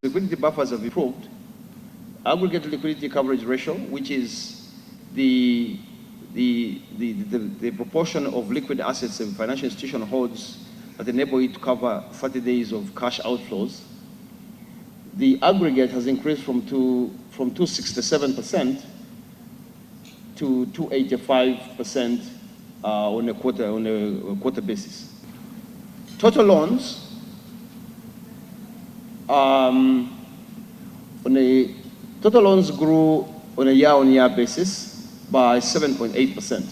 liquidity buffers have improved. Aggregate liquidity coverage ratio, which is the proportion of liquid assets a financial institution holds that enable it to cover 30 days of cash outflows. The aggregate has increased from 267% to 285% on a quarter basis. Total loans total loans grew on a year-on-year basis by 7.8%,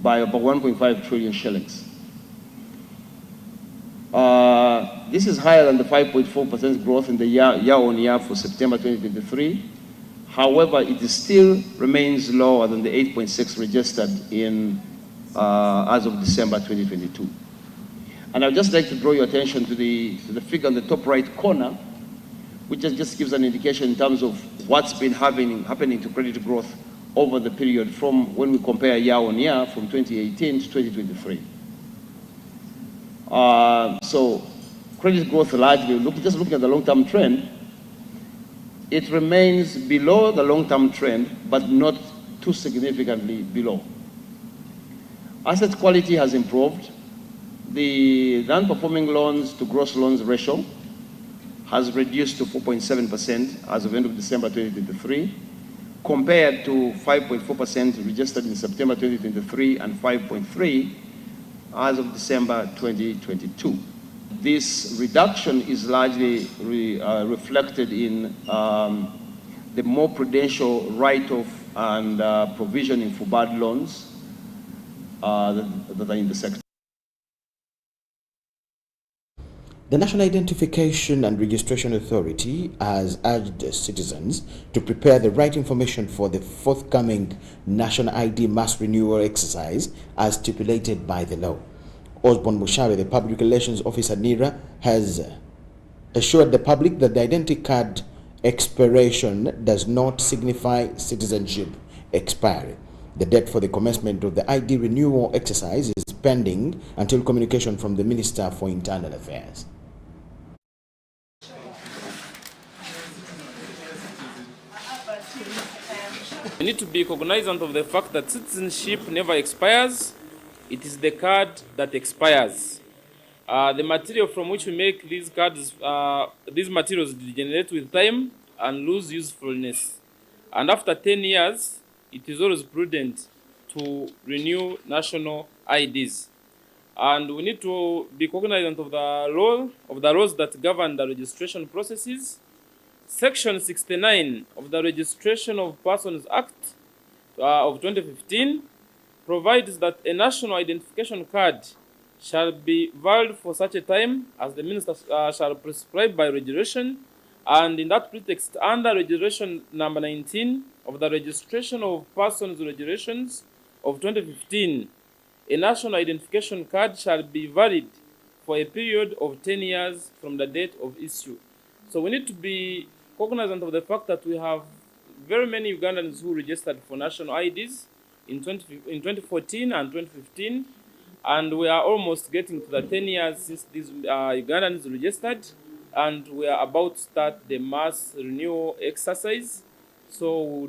by about 1.5 trillion shillings. This is higher than the 5.4% growth in the year-on-year for September 2023. However, it still remains lower than the 8.6 registered in as of December 2022. And I'd just like to draw your attention to the figure on the top right corner, which just gives an indication in terms of what's been happening to credit growth over the period from when we compare year-on-year from 2018 to 2023. So credit growth largely, just looking at the long-term trend, it remains below the long-term trend, but not too significantly below. Asset quality has improved. The non-performing loans to gross loans ratio has reduced to 4.7% as of end of December 2023, compared to 5.4% registered in September 2023 and 5.3% as of December 2022. This reduction is largely reflected in the more prudential write-off and provisioning for bad loans that are in the sector. The National Identification and Registration Authority has urged citizens to prepare the right information for the forthcoming National ID mass renewal exercise as stipulated by the law. Osborne Mushawe, the Public Relations Officer NIRA, has assured the public that the identity card expiration does not signify citizenship expiry. The date for the commencement of the ID renewal exercise is pending until communication from the Minister for Internal Affairs. We need to be cognizant of the fact that citizenship never expires. It is the card that expires. The material from which we make these cards, these materials degenerate with time and lose usefulness. And after 10 years, it is always prudent to renew national IDs. And we need to be cognizant of the laws that govern the registration processes. Section 69 of the Registration of Persons Act of 2015 provides that a national identification card shall be valid for such a time as the minister shall prescribe by regulation, and in that pretext, under Regulation number 19 of the Registration of Persons Regulations of 2015, a national identification card shall be valid for a period of 10 years from the date of issue. So we need to be cognizant of the fact that we have very many Ugandans who registered for national IDs in 2014 and 2015, and we are almost getting to the 10 years since these Ugandans registered, and we are about to start the mass renewal exercise. So we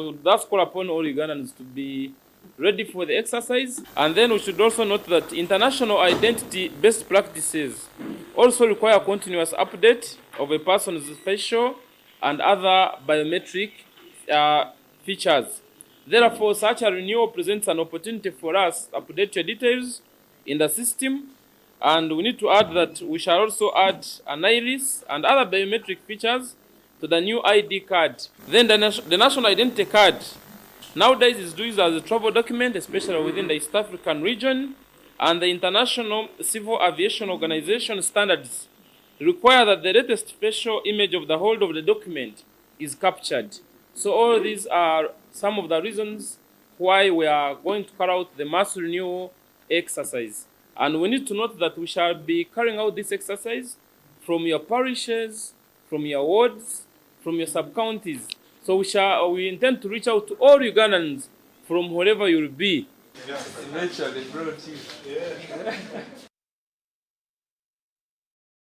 would thus call upon all Ugandans to be ready for the exercise. And then we should also note that international identity best practices also require continuous update of a person's facial and other biometric features. Therefore, such a renewal presents an opportunity for us to update your details in the system. And we need to add that we shall also add an iris and other biometric features to the new ID card. Then the national identity card nowadays is used as a travel document, especially within the East African region, and the International Civil Aviation Organization standards require that the latest facial image of the holder of the document is captured. So all these are some of the reasons why we are going to carry out the mass renewal exercise. And we need to note that we shall be carrying out this exercise from your parishes, from your wards, from your sub-counties. So we intend to reach out to all Ugandans from wherever you'll be. Yeah, eventually brought you. Yeah.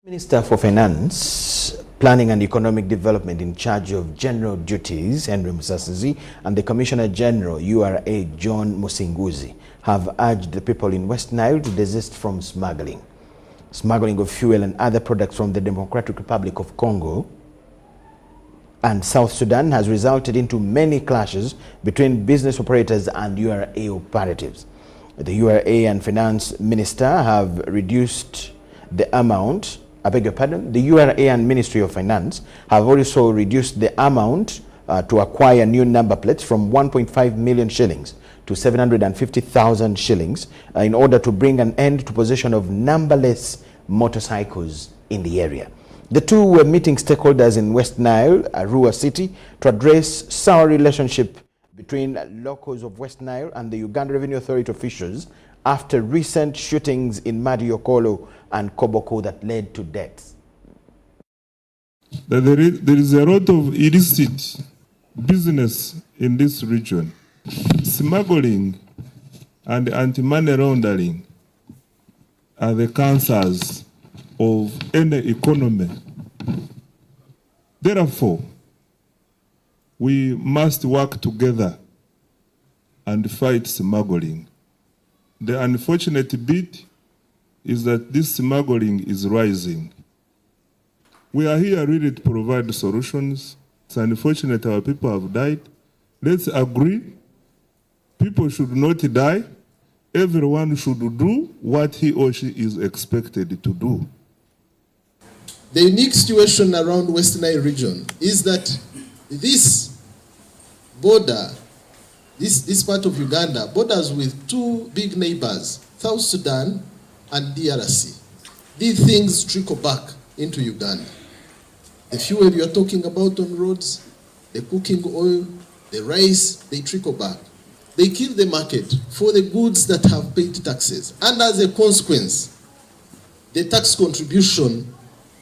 Minister for Finance Planning and Economic Development in charge of General Duties, Henry Musasizi, and the Commissioner General, URA, John Musinguzi, have urged the people in West Nile to desist from smuggling. Smuggling of fuel and other products from the Democratic Republic of Congo and South Sudan has resulted into many clashes between business operators and URA operatives. The URA and Finance Minister have reduced the amount, I beg your pardon, the URA and Ministry of Finance have also reduced the amount to acquire new number plates from 1.5 million shillings to 750,000 shillings in order to bring an end to possession of numberless motorcycles in the area. The two were meeting stakeholders in West Nile, Arua City, to address sour relationship between locals of West Nile and the Uganda Revenue Authority officials after recent shootings in Madiokolo and Koboko that led to deaths. There is a lot of illicit business in this region. Smuggling and anti-money laundering are the cancers of any economy. Therefore, we must work together and fight smuggling. The unfortunate bit is that this smuggling is rising. We are here really to provide solutions. It's unfortunate our people have died. Let's agree. People should not die. Everyone should do what he or she is expected to do. The unique situation around West Nile region is that this border, this part of Uganda, borders with two big neighbors, South Sudan and DRC. These things trickle back into Uganda. The fuel you're talking about on roads, the cooking oil, the rice, they trickle back. They kill the market for the goods that have paid taxes. And as a consequence, the tax contribution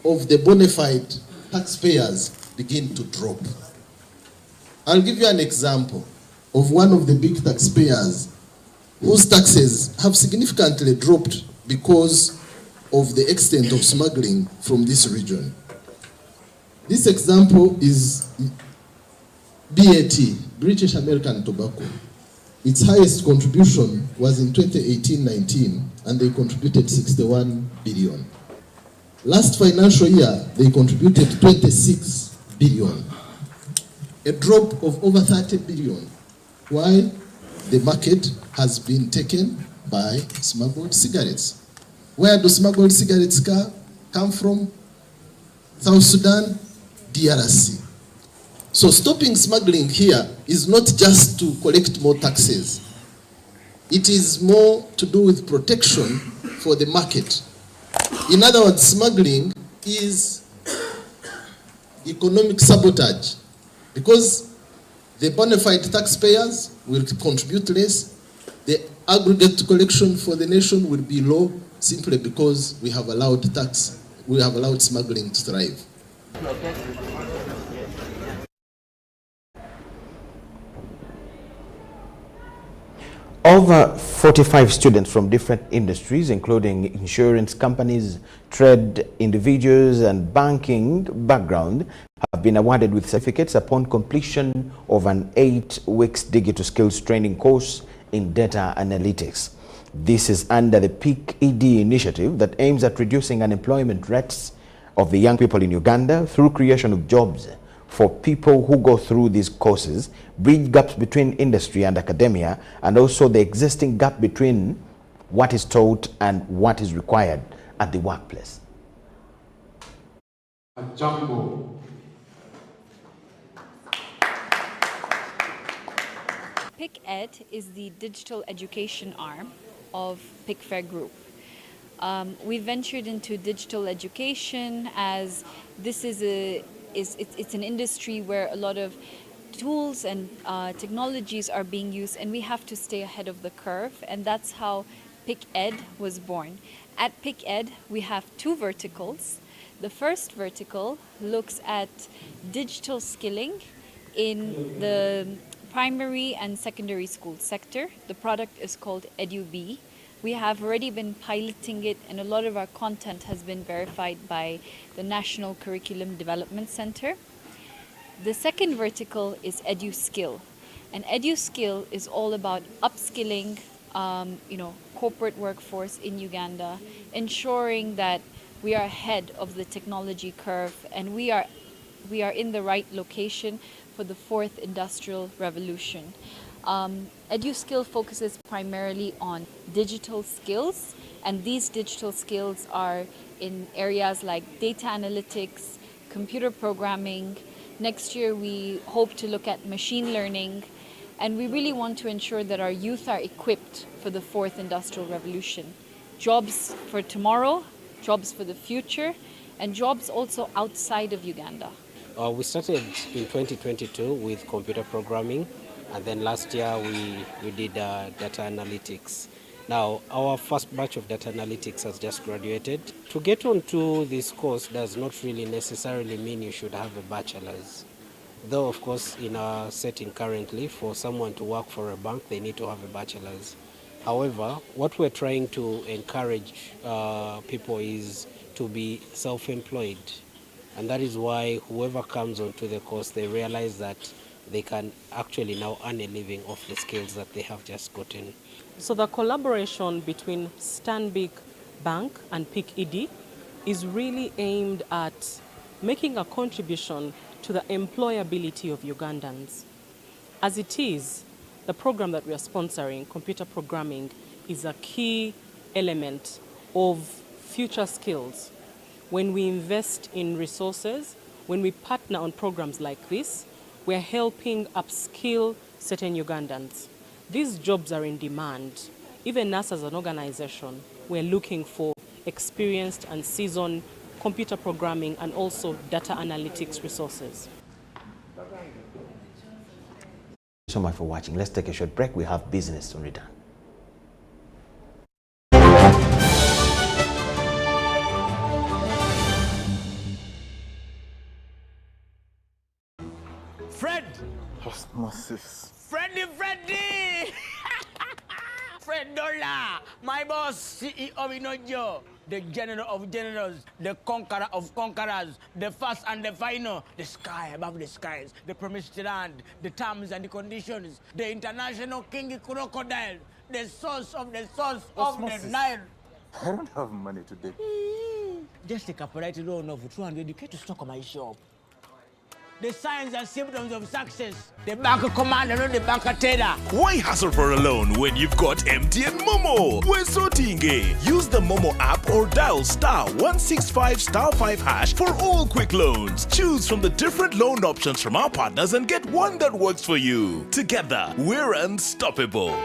of the bona fide taxpayers begin to drop. I'll give you an example of one of the big taxpayers whose taxes have significantly dropped because of the extent of smuggling from this region. This example is BAT, British American Tobacco. Its highest contribution was in 2018-19, and they contributed 61 billion. Last financial year, they contributed 26 billion. A drop of over 30 billion. Why? The market has been taken by smuggled cigarettes. Where do smuggled cigarettes come from? South Sudan, DRC. So stopping smuggling here is not just to collect more taxes. It is more to do with protection for the market. In other words, smuggling is economic sabotage because the bona fide taxpayers will contribute less. The aggregate collection for the nation will be low simply because we have allowed smuggling to thrive. Over 45 students from different industries, including insurance companies, trade individuals, and banking background, have been awarded with certificates upon completion of an 8-week digital skills training course in data analytics. This is under the Peak ED initiative that aims at reducing unemployment rates of the young people in Uganda through creation of jobs for people who go through these courses, bridge gaps between industry and academia, and also the existing gap between what is taught and what is required at the workplace. Jumbo. PIC-Ed is the digital education arm of PIC-Fair Group. We ventured into digital education as this is it's an industry where a lot of tools and technologies are being used, and we have to stay ahead of the curve, and that's how PIC-Ed was born. At PIC-Ed, we have two verticals. The first vertical looks at digital skilling in the primary and secondary school sector. The product is called EduB. We have already been piloting it, and a lot of our content has been verified by the National Curriculum Development Center. The second vertical is EduSkill. And EduSkill is all about upskilling, corporate workforce in Uganda, ensuring that we are ahead of the technology curve and we are in the right location for the fourth industrial revolution. EduSkill focuses primarily on digital skills, and these digital skills are in areas like data analytics, computer programming. Next year we hope to look at machine learning, and we really want to ensure that our youth are equipped for the fourth industrial revolution. Jobs for tomorrow, jobs for the future, and jobs also outside of Uganda. We started in 2022 with computer programming, and then last year we did data analytics. Now, our first batch of data analytics has just graduated. To get onto this course does not really necessarily mean you should have a bachelor's. Though, of course, in our setting currently, for someone to work for a bank, they need to have a bachelor's. However, what we're trying to encourage people is to be self-employed. And that is why whoever comes onto the course, they realize that they can actually now earn a living off the skills that they have just gotten. So the collaboration between Stanbic Bank and PIC-ED is really aimed at making a contribution to the employability of Ugandans. As it is, the program that we are sponsoring, computer programming, is a key element of future skills. When we invest in resources, when we partner on programs like this, we're helping upskill certain Ugandans. These jobs are in demand. Even us as an organization, we're looking for experienced and seasoned computer programming and also data analytics resources. Thank you so much for watching. Let's take a short break. We have business to return. Fred! Osmosis. Freddy! Fred Dollar! My boss, CEO Inojo, the general of generals, the conqueror of conquerors, the first and the final, the sky above the skies, the promised land, the terms and the conditions, the international king crocodile, the source of the Nile. I don't have money today. Just take a polite loan of 200K to stock on my shop. The signs and symptoms of success. The bank commander, not the bank teller. Why hassle for a loan when you've got MTN Momo? We're sorting. Use the Momo app or dial *165*5# for all quick loans. Choose from the different loan options from our partners and get one that works for you. Together, we're unstoppable.